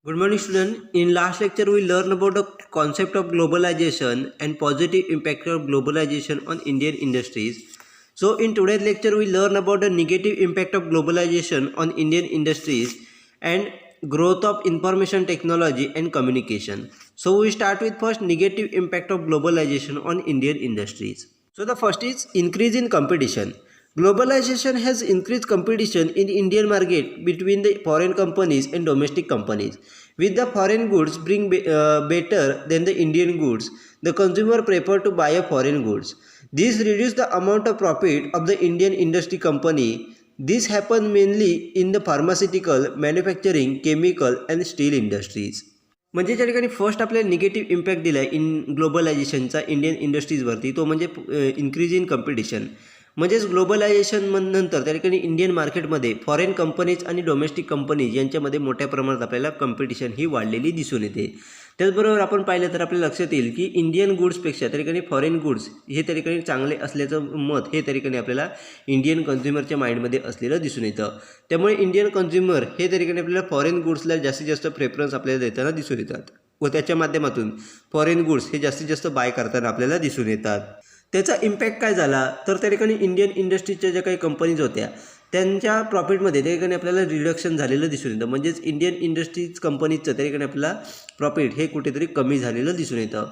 Good morning, student. In last lecture, we learned about the concept of globalization and positive impact of globalization on Indian industries. So, in today's lecture, we learn about the negative impact of globalization on Indian industries and growth of information technology and communication. So, we start with first negative impact of globalization on Indian industries. So the first is increase in competition. Globalization has increased competition in Indian market between the foreign companies and domestic companies. With the foreign goods being better than the Indian goods, the consumer prefer to buy a foreign goods. This reduces the amount of profit of the Indian industry company. This happens mainly in the pharmaceutical, manufacturing, chemical and steel industries. म्हणजे त्या ठिकाणी first आपल्याला negative impact दिला आहे in ग्लोबलायझेशनचा Indian इंडस्ट्रीजवरती तो म्हणजे increase in competition. म्हणजेच globalisation नंतर त्या ठिकाणी इंडियन मार्केटमध्ये फॉरेन कंपनीज आणि डोमेस्टिक कंपनीज यांच्यामध्ये मोठ्या प्रमाणात आपल्याला कॉम्पिटिशन ही वाढलेली दिसून येते. त्याचबरोबर आपण पाहिलं तर आपल्याला लक्षात येईल की इंडियन गुड्सपेक्षा त्या ठिकाणी फॉरेन गुड्स हे त्या ठिकाणी चांगले असल्याचं मत हे त्या ठिकाणी आपल्याला इंडियन कन्झ्युमरच्या माइंडमध्ये असलेलं दिसून येतं. त्यामुळे इंडियन कन्झ्युमर हे त्या ठिकाणी आपल्याला फॉरेन गुड्सला जास्तीत जास्त प्रेफरन्स आपल्याला देताना दिसून येतात व त्याच्या माध्यमातून फॉरेन गुड्स हे जास्तीत जास्त बाय करताना आपल्याला दिसून येतात. त्याचा इम्पॅक्ट काय झाला तर त्या ठिकाणी इंडियन इंडस्ट्रीच्या ज्या काही कंपनीज होत्या त्यांच्या प्रॉफिटमध्ये त्या ठिकाणी आपल्याला रिडक्शन झालेलं दिसून येतं. म्हणजेच इंडियन इंडस्ट्रीज कंपनीजचं त्या ठिकाणी आपल्याला प्रॉफिट हे कुठेतरी कमी झालेलं दिसून येतं.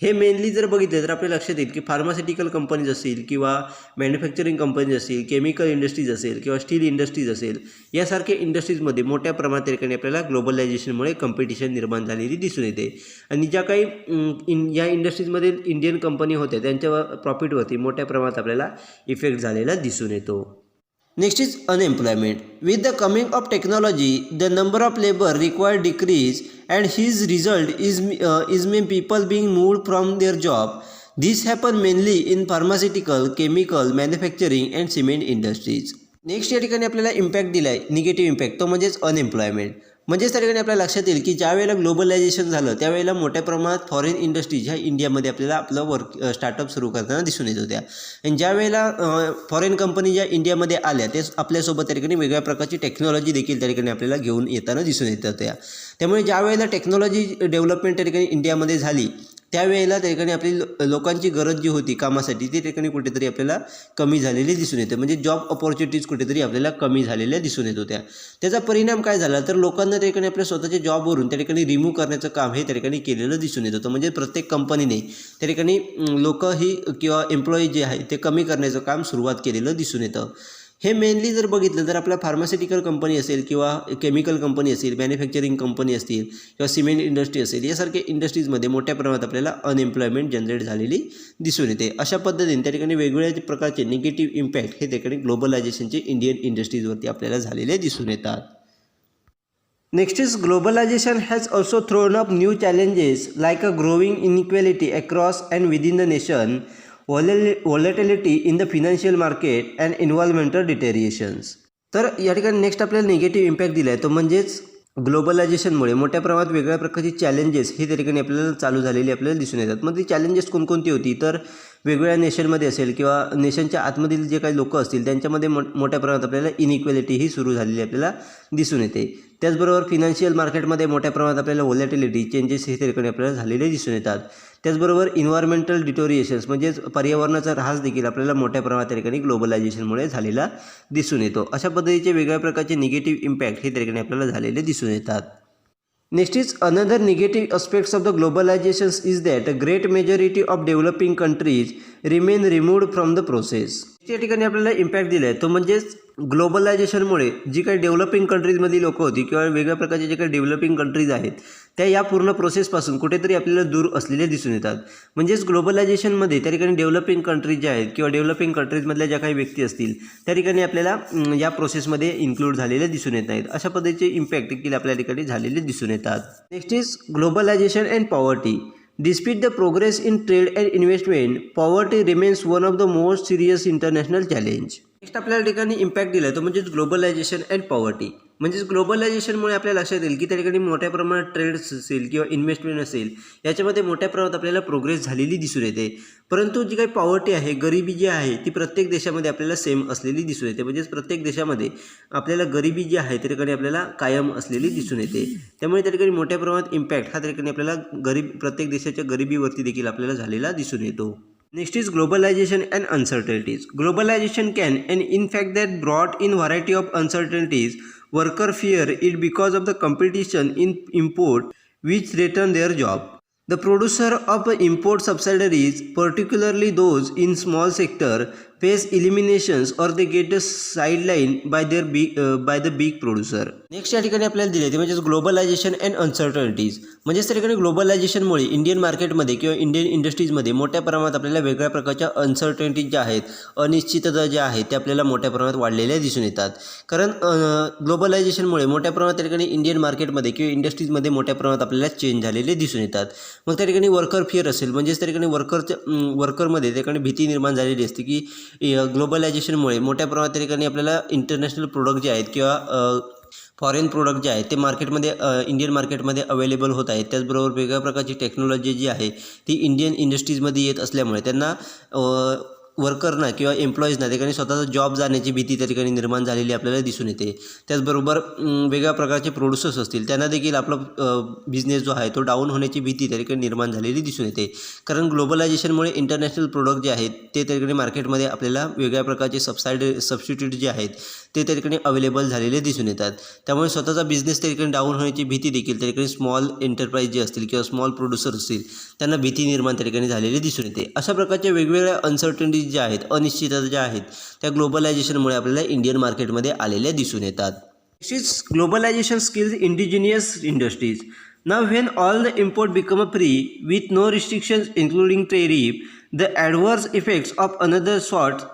हे मेनली जर बघितलं तर आपल्या लक्षात येईल की फार्मास्युटिकल कंपनीज असतील किंवा मॅन्युफॅक्चरिंग कंपनीज असतील, केमिकल इंडस्ट्रीज असेल किंवा स्टील इंडस्ट्रीज असेल, यासारख्या इंडस्ट्रीजमध्ये मोठ्या प्रमाणात त्या ठिकाणी आपल्याला ग्लोबलायझेशनमुळे कॉम्पिटिशन निर्माण झालेली दिसून येते. आणि ज्या काही या इंडस्ट्रीजमध्ये इंडियन कंपनी होत्या त्यांच्या प्रॉफिटवरती मोठ्या प्रमाणात आपल्याला इफेक्ट झालेला दिसून येतो. Next is unemployment. With the coming of technology, the number of labor required decrease, and his result is mean people being moved from their job. This happen mainly in pharmaceutical, chemical, manufacturing and cement industries. Next या ठिकाणी आपल्याला impact दिला आहे negative impact तो म्हणजेच unemployment. म्हणजेच त्या ठिकाणी आपल्याला लक्षात येईल की ज्या वेळेला ग्लोबलायझेशन झालं त्यावेळेला मोठ्या प्रमाणात फॉरेन इंडस्ट्रीज ह्या इंडियामध्ये आपल्याला आपलं स्टार्टअप सुरू करताना दिसून येत होत्या. आणि ज्या वेळेला फॉरेन कंपनी ज्या इंडियामध्ये आल्या ते आपल्यासोबत त्या ठिकाणी वेगळ्या प्रकारची टेक्नॉलॉजी देखील त्या ठिकाणी आपल्याला घेऊन येताना दिसून येत होत्या. त्यामुळे ज्या वेळेला टेक्नॉलॉजी डेव्हलपमेंट त्या ठिकाणी इंडियामध्ये झाली त्यावेळेला त्या ठिकाणी आपली लोकांची गरज जी होती कामासाठी ती ठिकाणी कुठेतरी आपल्याला कमी झालेली दिसून येते. म्हणजे जॉब ऑपॉर्च्युनिटीज कुठेतरी आपल्याला कमी झालेल्या दिसून येत होत्या. त्याचा परिणाम काय झाला तर लोकांना त्या ठिकाणी आपल्या स्वतःच्या जॉबवरून त्या ठिकाणी रिमूव्ह करण्याचं काम हे त्या ठिकाणी केलेलं दिसून येत होतं. म्हणजे प्रत्येक कंपनीने त्या ठिकाणी लोक ही किंवा एम्प्लॉई जे आहे ते कमी करण्याचं काम सुरुवात केलेलं दिसून येतं. हे मेनली जर बघितलं तर आपल्या फार्मास्युटिकल कंपनी असेल किंवा केमिकल कंपनी असेल, मॅन्युफॅक्चरिंग कंपनी असतील किंवा सिमेंट इंडस्ट्री असेल, यासारख्या इंडस्ट्रीजमध्ये मोठ्या प्रमाणात आपल्याला अनएम्प्लॉयमेंट जनरेट झालेली दिसून येते. अशा पद्धतीने त्या ठिकाणी वेगवेगळ्या प्रकारचे निगेटिव्ह इम्पॅक्ट हे त्या ठिकाणी ग्लोबलायझेशनचे इंडियन इंडस्ट्रीजवरती आपल्याला झालेले दिसून येतात. Next is globalization has also thrown up new challenges like a growing inequality across and within the nation, volatility in the financial market and environmental deteriorations. तर या ठिकाणी नेक्स्ट आपल्याला निगेटिव्ह इम्पॅक्ट दिला आहे तो म्हणजेच ग्लोबलायझेशनमुळे मोठ्या प्रमाणात वेगळ्या प्रकारची चॅलेंजेस ही त्या ठिकाणी आपल्याला चालू झालेली आपल्याला दिसून येतात. मग ती चॅलेंजेस कोणकोणती होती तर वेगवेगळ्या नेशनमध्ये असेल किंवा नेशनच्या आतमधील जे काही लोक असतील त्यांच्यामध्ये मोठ्या प्रमाणात आपल्याला इनइक्वॅलिटी ही सुरू झालेली आपल्याला दिसून येते. त्याचबरोबर फिनान्शियल मार्केटमध्ये मोठ्या प्रमाणात आपल्याला व्हॉलॅटिलिटी चेंजेस हे त्या ठिकाणी आपल्याला झालेले दिसून येतात. त्याचबरोबर इन्व्हायरमेंटल डिटोरिएशन्स म्हणजेच पर्यावरणाचा ऱ्हास देखील आपल्याला मोठ्या प्रमाणात त्या ठिकाणी ग्लोबलायझेशनमुळे झालेला दिसून येतो. अशा पद्धतीचे वेगळ्या प्रकारचे निगेटिव्ह इम्पॅक्ट हे त्या ठिकाणी आपल्याला झालेले दिसून येतात. Next is another negative aspects of the globalizations is that a great majority of developing countries remain removed from the process. या ठिकाणी आपल्याला इम्पॅक्ट दिला आहे तो म्हणजेच ग्लोबलायझेशनमुळे जी काही डेव्हलपिंग कंट्रीजमधली लोकं होती किंवा वेगळ्या प्रकारचे जे काही डेव्हलपिंग कंट्रीज आहेत त्या या पूर्ण प्रोसेसपासून कुठेतरी आपल्याला दूर असलेले दिसून येतात. म्हणजेच ग्लोबलायझेशनमध्ये त्या ठिकाणी डेव्हलपिंग कंट्रीज ज्या आहेत किंवा डेव्हलपिंग कंट्रीजमधल्या ज्या काही व्यक्ती असतील त्या ठिकाणी आपल्याला या प्रोसेसमध्ये इन्क्लूड झालेले दिसून येत नाहीत. अशा पद्धतीचे इम्पॅक्ट देखील आपल्या ठिकाणी झालेले दिसून येतात. Next is globalisation and poverty. Despite the progress in trade and investment, poverty remains one of the most serious international challenge. Next आपल्या ठिकाणी इम्पॅक्ट दिला तो म्हणजेच ग्लोबलायझेशन अँड पॉवर्टी. म्हणजेच ग्लोबलायझेशनमुळे आपल्या लक्षात येईल की त्या ठिकाणी मोठ्या प्रमाणात ट्रेड्स असेल किंवा इन्व्हेस्टमेंट असेल याच्यामध्ये मोठ्या प्रमाणात आपल्याला प्रोग्रेस झालेली दिसून येते. परंतु जी काही पॉवर्टी आहे, गरिबी जी आहे ती प्रत्येक देशामध्ये आपल्याला सेम असलेली दिसून येते. म्हणजेच प्रत्येक देशामध्ये आपल्याला गरिबी जी आहे त्या ठिकाणी आपल्याला कायम असलेली दिसून येते. त्यामुळे त्या ठिकाणी मोठ्या प्रमाणात इम्पॅक्ट हा त्या ठिकाणी आपल्याला प्रत्येक देशाच्या गरिबीवरती देखील आपल्याला झालेला दिसून येतो. Next is globalization and uncertainties. Globalization can and in fact that brought in variety of uncertainties. Worker fear it because of the competition in import which threaten their job. The producer of import subsidiaries, particularly those in small sector, face eliminations or they get sidelined by the big producer. Next या ठिकाणी आपल्याला दिले ते म्हणजे globalisation and uncertainties. म्हणजेच त्या ठिकाणी ग्लोबलायझेशनमुळे Indian मार्केटमध्ये किंवा इंडियन इंडस्ट्रीजमध्ये मोठ्या प्रमाणात आपल्याला वेगळ्या प्रकारच्या अनसर्टनिटीज ज्या आहेत, अनिश्चितता ज्या आहेत त्या आपल्याला मोठ्या प्रमाणात वाढलेल्या दिसून येतात. कारण ग्लोबलायझेशनमुळे मोठ्या प्रमाणात त्या ठिकाणी इंडियन मार्केटमध्ये किंवा इंडस्ट्रीजमध्ये मोठ्या प्रमाणात आपल्याला चेंज झालेले दिसून येतात. मग त्या ठिकाणी वर्कर फिअर असेल म्हणजेच त्या ठिकाणी वर्करमध्ये त्या ठिकाणी भीती निर्माण झालेली असते की ग्लोबलायझेशनमुळे मोठ्या प्रमाणात त्या ठिकाणी आपल्याला इंटरनॅशनल प्रोडक्ट जे आहेत किंवा फॉरेन प्रोडक्ट जे आहेत ते मार्केटमध्ये इंडियन मार्केटमध्ये अवेलेबल होत आहेत. त्याचबरोबर वेगळ्या प्रकारची टेक्नॉलॉजी जी आहे ती इंडियन इंडस्ट्रीजमध्ये येत असल्यामुळे त्यांना वर्करना किंवा एम्प्लॉईजना त्या ठिकाणी स्वतःचा जॉब जाण्याची भीती त्या ठिकाणी निर्माण झालेली आपल्याला दिसून येते. त्याचबरोबर वेगळ्या प्रकारचे प्रोड्युसर्स असतील त्यांना देखील आपला बिझनेस जो आहे तो डाऊन होण्याची भीती त्या ठिकाणी निर्माण झालेली दिसून येते. कारण ग्लोबलायझेशनमुळे इंटरनॅशनल प्रोडक्ट जे आहेत ते त्या ठिकाणी मार्केटमध्ये आपल्याला वेगळ्या प्रकारचे सबस्टिट्यूट जे आहेत ते त्या ठिकाणी अवेलेबल झालेले दिसून येतात. त्यामुळे स्वतःचा बिझनेस त्या ठिकाणी डाऊन होण्याची भीती देखील त्या ठिकाणी स्मॉल एंटरप्राइज जे असतील किंवा स्मॉल प्रोड्युसर असतील त्यांना भीती निर्माण त्या ठिकाणी झालेली दिसून येते. अशा प्रकारच्या वेगवेगळ्या अनसर्टनिटीज ज्या आहेत, अनिश्चितता ज्या आहेत त्या ग्लोबलायझेशनमुळे आपल्याला इंडियन मार्केटमध्ये आलेल्या दिसून येतात. Globalisation skills indigenous industries. Now when all the import become free with no restrictions including tariff, the adverse effects of another sort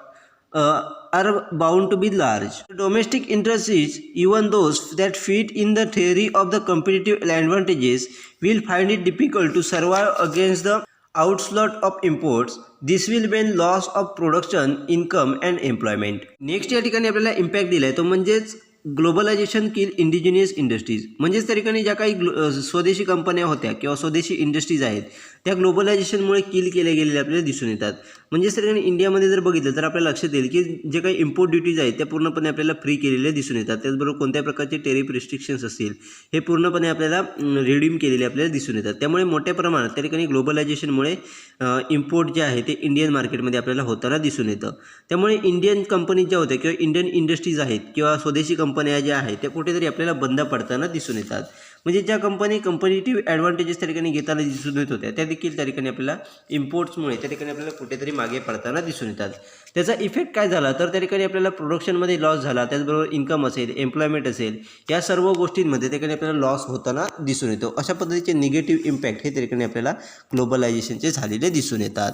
are bound to be large. Domestic industries, even those that fit in the theory of the competitive advantages, will find it difficult to survive against the onslaught of imports. This will mean loss of production, income and employment. Next या ठिकाणी आपल्याला impact दिला आहे तो म्हणजेच globalisation किल indigenous industries. म्हणजेच त्या ठिकाणी ज्या काही स्वदेशी कंपन्या होत्या किंवा स्वदेशी इंडस्ट्रीज आहेत त्या ग्लोबलायझेशनमुळे किल केल्या गेलेल्या आपल्याला दिसून येतात. म्हणजेच त्या ठिकाणी इंडियामध्ये जर बघितलं तर आपल्याला लक्षात येईल की जे काही इम्पोर्ट ड्युटीज आहेत त्या पूर्णपणे आपल्याला फ्री केलेल्या दिसून येतात. त्याचबरोबर कोणत्या प्रकारचे टेरिफ रिस्ट्रिक्शन्स असतील हे पूर्णपणे आपल्याला रिडीम केलेले आपल्याला दिसून येतात. त्यामुळे मोठ्या प्रमाणात त्या ठिकाणी ग्लोबलायझेशनमुळे इम्पोर्ट जे आहे ते इंडियन मार्केटमध्ये आपल्याला होताना दिसून येतं. त्यामुळे इंडियन कंपनीज ज्या होत्या किंवा इंडियन इंडस्ट्रीज आहेत किंवा स्वदेशी कंपन्या ज्या आहेत त्या कुठेतरी आपल्याला बंद पडताना दिसून येतात. म्हणजे ज्या कंपनीटिव्ह ॲडव्हान्टेजेस त्या ठिकाणी घेताना दिसून येत होत्या त्या देखील त्या ठिकाणी आपल्याला इम्पोर्ट्समुळे त्या ठिकाणी आपल्याला कुठेतरी मागे पडताना दिसून येतात. त्याचा इफेक्ट काय झाला तर त्या ठिकाणी आपल्याला प्रोडक्शनमध्ये लॉस झाला, त्याचबरोबर इन्कम असेल, एम्प्लॉयमेंट असेल, या सर्व गोष्टींमध्ये त्या ठिकाणी आपल्याला लॉस होताना दिसून येतो. अशा पद्धतीचे निगेटिव्ह इम्पॅक्ट हे त्या ठिकाणी आपल्याला ग्लोबलायझेशनचे झालेले दिसून येतात.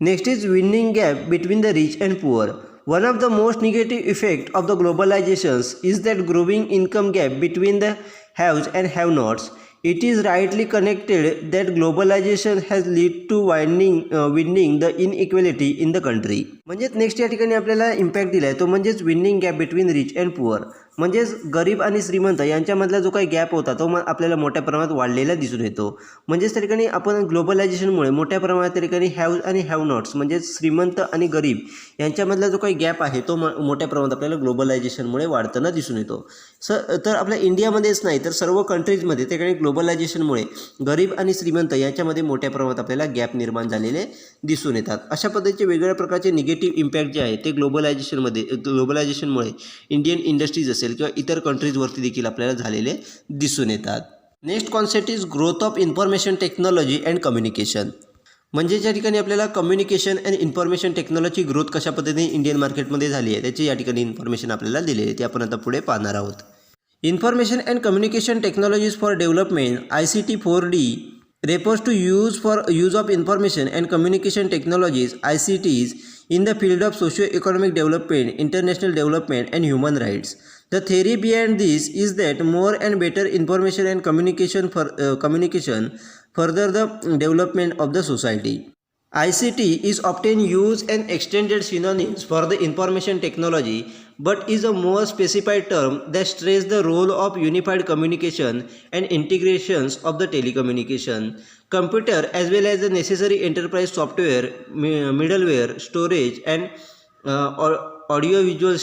Next is winning gap between the rich and poor. One of the most negative effects of the globalizations is that growing income gap between the haves and have-nots. It is rightly connected that globalization has led to widening the inequality in the country. म्हणजेच next या ठिकाणी आपल्याला impact दिला आहे तो म्हणजेच winning gap between rich and poor. म्हणजेच गरीब आणि श्रीमंत यांच्यामधला जो काही गॅप होता तो आपल्याला मोठ्या प्रमाणात वाढलेला दिसून येतो. म्हणजेच त्या ठिकाणी आपण ग्लोबलायझेशनमुळे मोठ्या प्रमाणात त्या ठिकाणी हॅव आणि हॅव नॉट्स म्हणजेच श्रीमंत आणि गरीब यांच्यामधला जो काही गॅप आहे तो मोठ्या प्रमाणात आपल्याला ग्लोबलायझेशनमुळे वाढताना दिसून येतो. तर आपल्या इंडियामध्येच नाही तर सर्व कंट्रीजमध्ये त्या ठिकाणी ग्लोबलायझेशनमुळे गरीब आणि श्रीमंत यांच्यामध्ये मोठ्या प्रमाणात आपल्याला गॅप निर्माण झालेले दिसून येतात. अशा पद्धतीचे वेगवेगळ्या प्रकारचे निगेटिव्ह इम्पॅक्ट जे आहे ते ग्लोबलायझेशनमुळे इंडियन इंडस्ट्रीज असेल किंवा इतर कंट्रीजवरती देखील आपल्याला झालेले दिसून येतात. Next concept is growth of information technology and communication. म्हणजे ज्या ठिकाणी आपल्याला communication and information technology growth कशा पद्धतीने इंडियन मार्केटमध्ये झाली आहे त्याची या ठिकाणी इन्फॉर्मेशन आपल्याला दिली आहे ते आपण आता पुढे पाहणार आहोत. Information and communication technologies for development ICT 4D refers to use of information and communication technologies ICTs in the field of socio-economic development, international development and human rights. The theory behind this is that more and better information and communication further the development of the society. ICT is often used and extended synonyms for the information technology, but is a more specified term that stresses the role of unified communication and integrations of the telecommunication. Computer as well as the necessary enterprise software, middleware, storage and audio-visual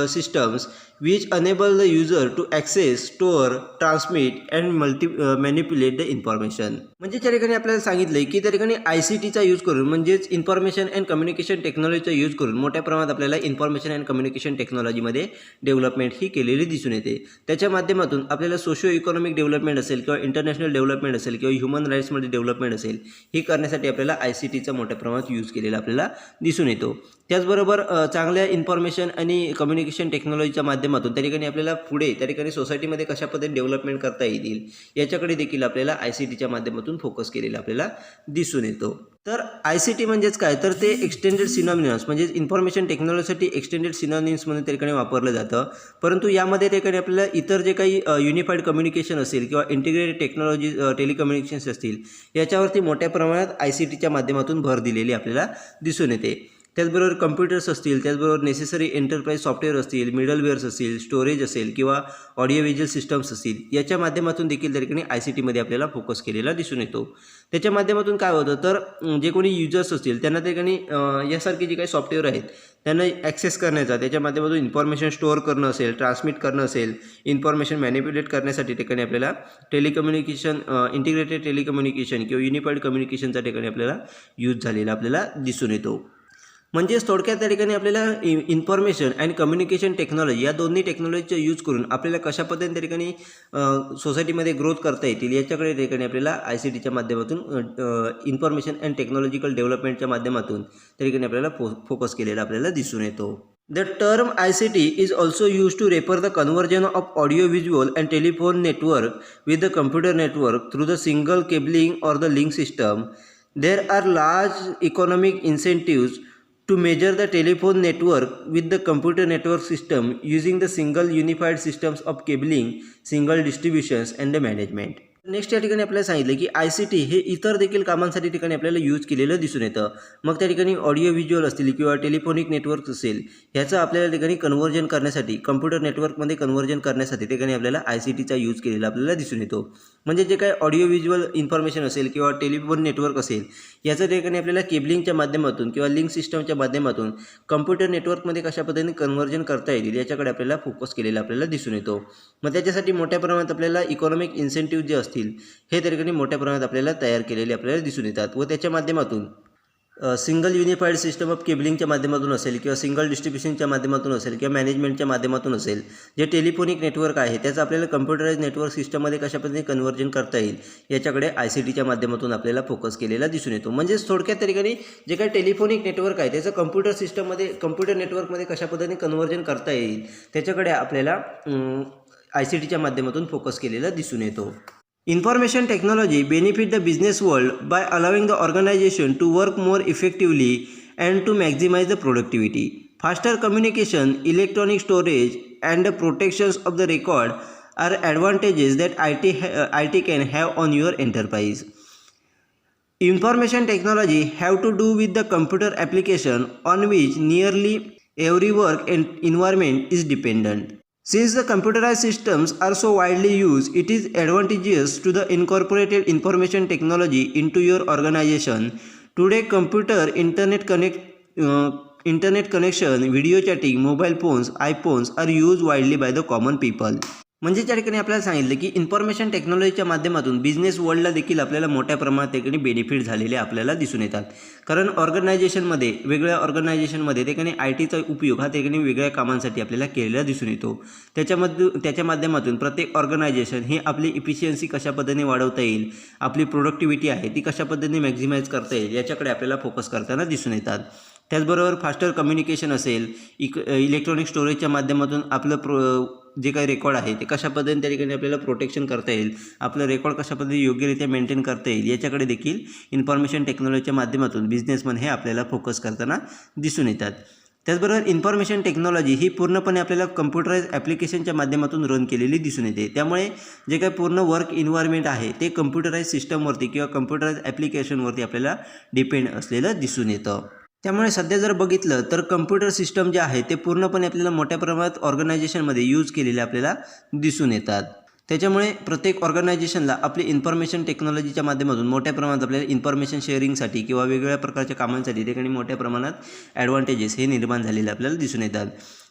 systems which enable the user to access, store, transmit and manipulate the information. म्हणजे त्या ठिकाणी आपल्याला सांगितले की त्या ठिकाणी ICTचा use करून म्हणजेच इन्फॉर्मेशन अँड कम्युनिकेशन टेक्नॉलॉजीचा यूज करून मोठ्या प्रमाणात आपल्याला इन्फॉर्मेशन अँड कम्युनिकेशन टेक्नॉलॉजीमध्ये डेव्हलपमेंट ही केलेली दिसून येते. त्याच्या माध्यमातून आपल्याला सोशिओ इकॉनॉमिक डेव्हलपमेंट असेल किंवा इंटरनॅशनल डेव्हलपमेंट असेल किंवा ह्युमन राईट्समध्ये डेव्हलपमेंट असेल ही करण्यासाठी आपल्याला ICTचा मोठ्या प्रमाणात यूज केलेला आपल्याला दिसून येतो. त्याचबरोबर चांगल्या इन्फॉर्मेशन आणि कम्युनिकेशन टेक्नॉलॉजीच्या माध्यमातून त्या ठिकाणी आपल्याला पुढे त्या ठिकाणी सोसायटीमध्ये कशा पद्धतीने डेव्हलपमेंट करता येईल याच्याकडे देखील आपल्याला ICTच्या माध्यमातून फोकस केलेला आपल्याला दिसून येतो. तर ICT म्हणजेच काय तर ते एक्सटेंडेड सिनॉनिम्स म्हणजेच इन्फॉर्मेशन टेक्नॉलॉजीसाठी एक्सटेंडेड सिनॉनिम्स म्हणून त्या ठिकाणी वापरलं जातं. परंतु यामध्ये त्या ठिकाणी आपल्याला इतर जे काही युनिफाईड कम्युनिकेशन असेल किंवा इंटिग्रेटेड टेक्नॉलॉजी टेलिकम्युनिकेशन्स असतील याच्यावरती मोठ्या प्रमाणात ICTच्या माध्यमातून भर दिलेली आपल्याला दिसून येते. त्याचबरोबर कम्प्युटर्स असतील, त्याचबरोबर नेसेसरी एंटरप्राइज सॉफ्टवेअर असतील, मिडलवेअर्स असतील, स्टोरेज असेल किंवा ऑडिओ व्हिज्युअल सिस्टम्स असतील याच्या माध्यमातून देखील त्या ठिकाणी ICTमध्ये आपल्याला फोकस केलेला दिसून येतो. त्याच्या माध्यमातून काय होतं तर जे कोणी युजर्स असतील त्यांना त्या ठिकाणी यासारखी जी काही सॉफ्टवेअर आहेत त्यांना ॲक्सेस करण्याचा, त्याच्या माध्यमातून इन्फॉर्मेशन स्टोअर करणं असेल, ट्रान्समिट करणं असेल, इन्फॉर्मेशन मॅनिप्युलेट करण्यासाठी ठिकाणी आपल्याला टेलिकम्युनिकेशन इंटिग्रेटेड टेलिकम्युनिकेशन किंवा युनिफाईड कम्युनिकेशनच्या ठिकाणी आपल्याला यूज झालेला आपल्याला दिसून येतो. म्हणजेच थोडक्यात त्या ठिकाणी आपल्याला इन्फॉर्मेशन अँड कम्युनिकेशन टेक्नॉलॉजी या दोन्ही टेक्नॉलॉजीचा यूज करून आपल्याला कशा पद्धतीने त्या ठिकाणी सोसायटीमध्ये ग्रोथ करता येतील याच्याकडे त्या ठिकाणी आपल्याला ICTच्या माध्यमातून इन्फॉर्मेशन अँड टेक्नॉलॉजिकल डेव्हलपमेंटच्या माध्यमातून त्या ठिकाणी आपल्याला फोकस केलेला आपल्याला दिसून येतो. The term ICT is also used to refer the conversion of audio-visual and telephone network with the computer network through the single cabling or the link system. There are large economic incentives to measure the telephone network with the computer network system using the single unified systems of cabling, single distributions and the management. Next या ठिकाणी आपल्याला सांगितलं की ICT हे इतर देखील कामांसाठी ठिकाणी आपल्याला यूज केलेलं दिसून येतं. मग त्या ठिकाणी ऑडिओ व्हिज्युअल असतील किंवा टेलिफोनिक नेटवर्क असेल ह्याचं आपल्याला ठिकाणी कन्व्हर्जन करण्यासाठी कम्प्युटर नेटवर्कमध्ये कन्व्हर्जन करण्यासाठी ठिकाणी आपल्याला ICTचा यूज केलेला आपल्याला दिसून येतो. म्हणजे जे काही ऑडिओ व्हिज्युअल इन्फॉर्मेशन असेल किंवा टेलिफोन नेटवर्क असेल याचं ठिकाणी आपल्याला केबलिंगच्या माध्यमातून किंवा लिंक सिस्टमच्या माध्यमातून कम्प्युटर नेटवर्कमध्ये कशा पद्धतीने कन्व्हर्जन करता येईल याच्याकडे आपल्याला फोकस केलेला आपल्याला दिसून येतो. मग त्याच्यासाठी मोठ्या प्रमाणात आपल्याला इकॉनॉमिक इन्सेंटिव्ह जे असतील हे त्या ठिकाणी मोठ्या प्रमाणात आपल्याला तयार केलेले आपल्याला दिसून येतात व त्याच्या माध्यमातून सिंगल युनिफाईड सिस्टम ऑफ केबलिंगच्या माध्यमातून असेल किंवा सिंगल डिस्ट्रीब्युशनच्या माध्यमातून असेल किंवा मॅनेजमेंटच्या माध्यमातून असेल जे टेलिफोनिक नेटवर्क आहे त्याचं आपल्याला कम्प्युटराइज नेटवर्क सिस्टममध्ये कशा पद्धतीने कन्व्हर्जन करता येईल याच्याकडे ICTच्या माध्यमातून आपल्याला फोकस केलेला दिसून येतो. म्हणजेच थोडक्यात त्या ठिकाणी जे काही टेलिफोनिक नेटवर्क आहे त्याचं कम्प्युटर सिस्टममध्ये कम्प्युटर नेटवर्कमध्ये कशा पद्धतीने कन्व्हर्जन करता येईल त्याच्याकडे आपल्याला ICTच्या माध्यमातून फोकस केलेला दिसून येतो. Information technology benefit the business world by allowing the organization to work more effectively and to maximize the productivity. Faster communication, electronic storage, and the protections of the record are advantages that IT can have on your enterprise. Information technology have to do with the computer application on which nearly every work and environment is dependent. Since the computerized systems are so widely used, it is advantageous to the incorporated information technology into your organization. Today, computer, internet connection, video chatting, mobile phones, iPhones are used widely by the common people. म्हणजे त्या ठिकाणी आपल्याला सांगितलं की information टेक्नॉलॉजीच्या माध्यमातून business वर्ल्डला देखील आपल्याला मोठ्या प्रमाणात ठिकाणी बेनिफिट झालेले आपल्याला दिसून येतात. कारण ऑर्गनायझेशनमध्ये वेगळ्या ऑर्गनायझेशनमध्ये ठिकाणी ITचा उपयोग हा ठिकाणी वेगळ्या कामांसाठी आपल्याला केलेला दिसून येतो. त्याच्या माध्यमातून प्रत्येक ऑर्गनायझेशन ही आपली इफिशियन्सी कशा पद्धतीने वाढवता येईल, आपली प्रोडक्टिव्हिटी आहे ती कशा पद्धतीने मॅक्झिमाइज करता येईल याच्याकडे आपल्याला फोकस करताना दिसून येतात. त्याचबरोबर फास्टर कम्युनिकेशन असेल, इलेक्ट्रॉनिक स्टोरेजच्या माध्यमातून आपलं जे काही रेकॉर्ड आहे ते कशा पद्धतीने त्या ठिकाणी आपल्याला प्रोटेक्शन करता येईल, आपलं रेकॉर्ड कशा पद्धतीने योग्यरित्या मेंटेन करता येईल याच्याकडे देखील इन्फॉर्मेशन टेक्नॉलॉजीच्या माध्यमातून बिझनेसमन हे आपल्याला फोकस करताना दिसून येतात. त्याचबरोबर इन्फॉर्मेशन टेक्नॉलॉजी ही पूर्णपणे आपल्याला कम्प्युटराइज ॲप्लिकेशनच्या माध्यमातून रन केलेली दिसून येते. त्यामुळे जे काही पूर्ण वर्क इन्व्हायरमेंट आहे ते कम्प्युटराइज सिस्टमवरती किंवा कम्प्युटराइज ॲप्लिकेशनवरती आपल्याला डिपेंड असलेलं दिसून येतं. त्यामुळे सध्या जर बघितलं तर कम्प्युटर सिस्टम जे आहे ते पूर्णपणे आपल्याला मोठ्या प्रमाणात ऑर्गनायझेशनमध्ये यूज केलेले आपल्याला दिसून येतात. त्याच्यामुळे प्रत्येक ऑर्गनायझेशनला आपली इन्फॉर्मेशन टेक्नॉलॉजीच्या माध्यमातून मोठ्या प्रमाणात आपल्याला इन्फॉर्मेशन शेअरिंगसाठी किंवा वेगवेगळ्या प्रकारच्या कामांसाठी ठिकाणी मोठ्या प्रमाणात ॲडव्हान्टेजेस हे निर्माण झालेले आपल्याला दिसून येतात.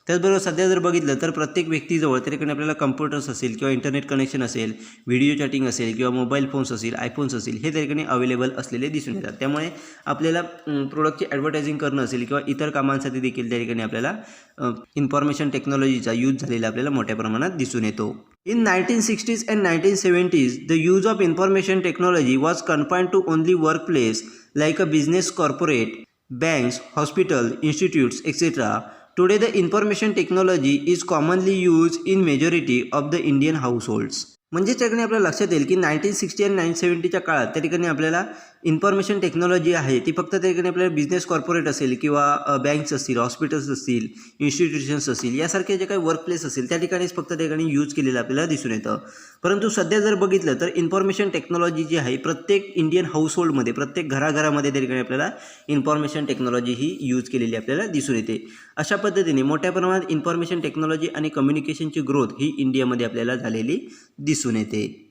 त्याचबरोबर सध्या जर बघितलं तर प्रत्येक व्यक्तीजवळ त्या ठिकाणी आपल्याला कम्प्युटर्स असेल किंवा इंटरनेट कनेक्शन असेल, व्हिडिओ चॅटिंग असेल किंवा मोबाईल फोन्स असेल, आयफोन्स असेल हे त्या ठिकाणी अवेलेबल असलेले दिसून येतात. त्यामुळे आपल्याला प्रोडक्टची ॲडव्हर्टायझिंग करणं असेल किंवा इतर कामांसाठी देखील त्या ठिकाणी आपल्याला इन्फॉर्मेशन टेक्नॉलॉजीचा यूज झालेला आपल्याला मोठ्या प्रमाणात दिसून येतो. In 1960s and 1970s, the use of information technology was confined to only workplace like a business corporate, banks, hospitals, institutes, etc. Today, the information technology is commonly used in majority of the Indian households. म्हणजे त्या ठिकाणी आपल्याला लक्षात येईल की 1960 आणि 1970च्या काळात त्या ठिकाणी आपल्याला इन्फॉर्मेशन टेक्नॉलॉजी आहे ती फक्त त्या ठिकाणी आपल्याला बिझनेस कॉर्पोरेट असेल किंवा बँक्स असतील, हॉस्पिटल्स असतील, इन्स्टिट्यूशन्स असतील यासारखे जे काही वर्कप्लेस असेल त्या ठिकाणीच फक्त त्या ठिकाणी यूज केलेलं आपल्याला दिसून येतं. परंतु सध्या जर बघितलं तर इन्फॉर्मेशन टेक्नॉलॉजी जी आहे प्रत्येक इंडियन हाऊसहोल्डमध्ये, प्रत्येक घराघरामध्ये त्या ठिकाणी आपल्याला इन्फॉर्मेशन टेक्नॉलॉजी ही यूज केलेली आपल्याला दिसून येते. अशा पद्धतीने मोठ्या प्रमाणात इन्फॉर्मेशन टेक्नॉलॉजी आणि कम्युनिकेशनची ग्रोथ ही इंडियामध्ये आपल्याला झालेली दिसून येते.